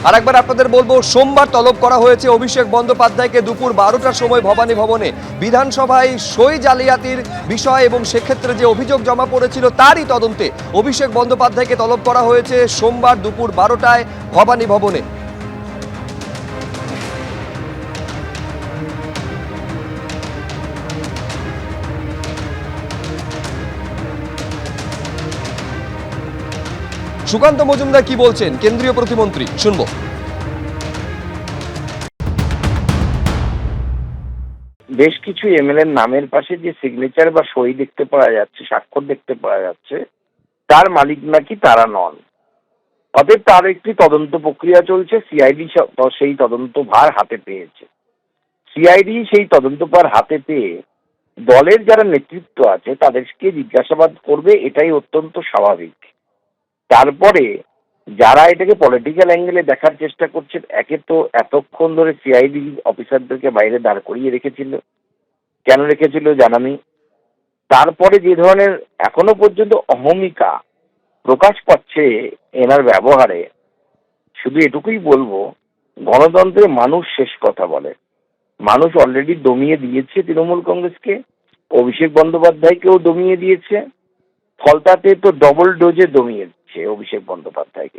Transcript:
আরেকবার আপনাদের বলবো, সোমবার তলব করা হয়েছে অভিষেক বন্দ্যোপাধ্যায়কে দুপুর 12টার সময় ভবানী ভবনে বিধানসভায় সই জালিয়াতির বিষয় এবং সেক্ষেত্রে যে অভিযোগ জমা পড়েছিল তারই তদন্তে অভিষেক বন্দ্যোপাধ্যায়কে তলব করা হয়েছে সোমবার দুপুর 12টায় ভবানী ভবনে। সুকান্ত মজুমদার কি বলছেন কেন্দ্রীয় প্রতিমন্ত্রী, শুনবো। বেশ কিছু এমএলএ নামের পাশে যে সিগনেচার বা সই দেখতে পাওয়া যাচ্ছে, স্বাক্ষর দেখতে পাওয়া যাচ্ছে, তার মালিক নাকি তারা নন। অতএব তার একটি তদন্ত প্রক্রিয়া চলছে। সিআইডি সেই তদন্ত ভার হাতে পেয়েছে। সিআইডি সেই তদন্ত ভার হাতে পেয়ে দলের যারা নেতৃত্ব আছে তাদেরকে জিজ্ঞাসাবাদ করবে, এটাই অত্যন্ত স্বাভাবিক। তারপরে যারা এটাকে পলিটিক্যাল অ্যাঙ্গেলে দেখার চেষ্টা করছেন, একে তো এতক্ষণ ধরে সিআইডি অফিসারদেরকে বাইরে দাঁড় করিয়ে রেখেছিল, কেন রেখেছিল জানা নেই। তারপরে যে ধরনের এখনো পর্যন্ত অহমিকা প্রকাশ পাচ্ছে এনার ব্যবহারে, শুধু এটুকুই বলবো, গণতন্ত্রে মানুষ শেষ কথা বলে। মানুষ অলরেডি দমিয়ে দিয়েছে তৃণমূল কংগ্রেসকে, অভিষেক বন্দ্যোপাধ্যায়কেও দমিয়ে দিয়েছে, ফলতাতে তো ডবল ডোজে দমিয়ে দিচ্ছে অভিষেক বন্দ্যোপাধ্যায়কে।